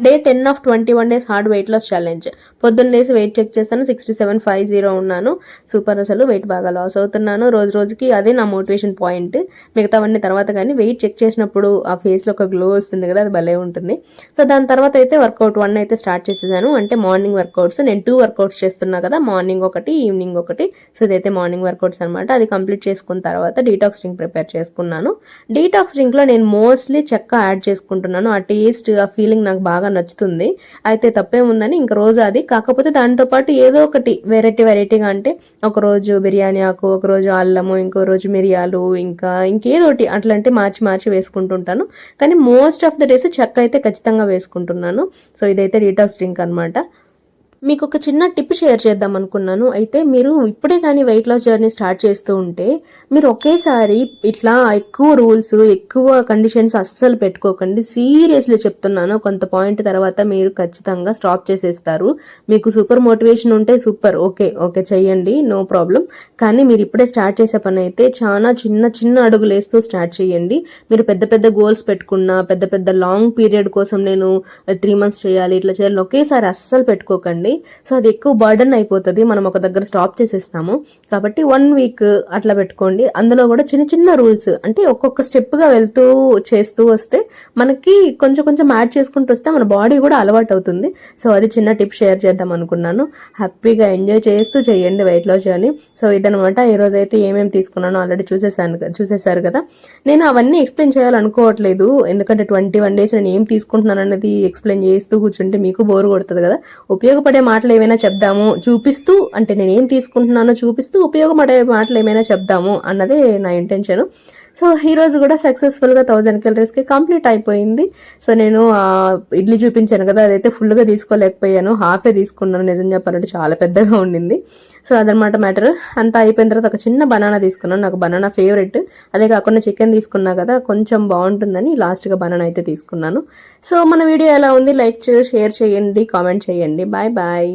Day 10 off 21 days hard weight loss challenge. పొద్దున్న లేసి weight check చేస్తాను, 6750 ఉన్నాను. సూపర్, అసలు వెయిట్ బాగా లాస్ అవుతున్నాను రోజు రోజుకి. అదే నా మోటివేషన్ పాయింట్. మిగతావన్నీ తర్వాత కానీ వెయిట్ చెక్ చేసినప్పుడు ఆ ఫేస్లో ఒక గ్లో వస్తుంది కదా, అది భలే ఉంటుంది. సో దాని తర్వాత అయితే వర్కౌట్ 1 అయితే స్టార్ట్ చేసేసాను. అంటే మార్నింగ్ వర్కౌట్స్. నేను 2 వర్కౌట్స్ చేస్తున్నా కదా, మార్నింగ్ ఒకటి ఈవినింగ్ ఒకటి. సో ఇదైతే మార్నింగ్ వర్కౌట్స్ అనమాట. అది కంప్లీట్ చేసుకున్న తర్వాత డీటాక్స్ డ్రింక్ ప్రిపేర్ చేసుకున్నాను. డీటాక్స్ డ్రింక్లో నేను మోస్ట్లీ చెక్క యాడ్ చేసుకుంటున్నాను. ఆ టేస్ట్, ఆ ఫీలింగ్ నాకు బాగా నచ్చుతుంది. అయితే తప్పేముందని ఇంక రోజు అది. కాకపోతే దాంతోపాటు ఏదో ఒకటి వెరైటీగా, అంటే ఒకరోజు బిర్యానీ ఆకు, ఒకరోజు అల్లము, ఇంకో రోజు మిరియాలు, ఇంకేదోటి అట్లా అంటే మార్చి వేసుకుంటుంటాను. కానీ మోస్ట్ ఆఫ్ ద డేస్ చెక్క అయితే ఖచ్చితంగా వేసుకుంటున్నాను. సో ఇదైతే డీటాక్స్ డ్రింక్ అనమాట. మీకు ఒక చిన్న టిప్ షేర్ చేద్దాం అనుకున్నాను. అయితే మీరు ఇప్పుడే కానీ వెయిట్ లాస్ జర్నీ స్టార్ట్ చేస్తూ ఉంటే మీరు ఒకేసారి ఇట్లా ఎక్కువ రూల్స్, ఎక్కువ కండిషన్స్ అస్సలు పెట్టుకోకండి. సీరియస్లీ చెప్తున్నాను. కొంత పాయింట్ తర్వాత మీరు ఖచ్చితంగా స్టాప్ చేసేస్తారు. మీకు సూపర్ మోటివేషన్ ఉంటే సూపర్, ఓకే చెయ్యండి, నో ప్రాబ్లం. కానీ మీరు ఇప్పుడే స్టార్ట్ చేసే పని అయితే చాలా చిన్న అడుగులు వేస్తూ స్టార్ట్ చేయండి. మీరు పెద్ద గోల్స్ పెట్టుకున్నా, పెద్ద లాంగ్ పీరియడ్ కోసం నేను 3 months చేయాలి, ఇట్లా చేయాలి, ఒకేసారి అస్సలు పెట్టుకోకండి. సో అది ఎక్కువ బర్డన్ అయిపోతుంది, మనం ఒక దగ్గర స్టాప్ చేసేస్తాము. కాబట్టి 1 week అట్లా పెట్టుకోండి. అందులో కూడా చిన్న రూల్స్, అంటే ఒక్కొక్క స్టెప్ గా చేస్తూ వస్తే మనకి కొంచెం యాడ్ చేసుకుంటూ వస్తే మన బాడీ కూడా అలవాటు అవుతుంది. సో అది చిన్న టిప్ షేర్ చేద్దాం అనుకున్నాను. హ్యాపీగా ఎంజాయ్ చేస్తూ చేయండి వెయిట్ లాస్ జర్నీ. సో ఇదనమాట. ఈ రోజు అయితే ఏమేమి తీసుకున్నానో ఆల్రెడీ చూసేసారు కదా. నేను అవన్నీ ఎక్స్ప్లెయిన్ చేయాలనుకోవట్లేదు, ఎందుకంటే 21 days నేను ఏం తీసుకుంటున్నాను అనేది ఎక్స్ప్లెయిన్ చేస్తూ కూర్చుంటే మీకు బోర్ కొడుతుంది కదా. ఉపయోగపడే మాటలు ఏమైనా చెప్దాము చూపిస్తూ, అంటే నేను ఏం తీసుకుంటున్నానో చూపిస్తూ ఉపయోగపడే మాటలు ఏమైనా చెప్దాము అన్నదే నా ఇంటెన్షన్. సో ఈరోజు కూడా సక్సెస్ఫుల్గా 1000 calories కంప్లీట్ అయిపోయింది. సో నేను ఇడ్లీ చూపించాను కదా, అదైతే ఫుల్గా తీసుకోలేకపోయాను, హాఫే తీసుకున్నాను. నిజం చెప్పాలంటే చాలా పెద్దగా ఉండింది. సో అదనమాట మ్యాటర్. అంతా అయిపోయిన తర్వాత ఒక చిన్న బనానా తీసుకున్నాను, నాకు బనానా ఫేవరెట్. అదే కాకుండా చికెన్ తీసుకున్నా కదా, కొంచెం బాగుంటుందని లాస్ట్గా బనానా అయితే తీసుకున్నాను. సో మన వీడియో ఎలా ఉంది, లైక్ షేర్ చేయండి, కామెంట్ చేయండి. బాయ్.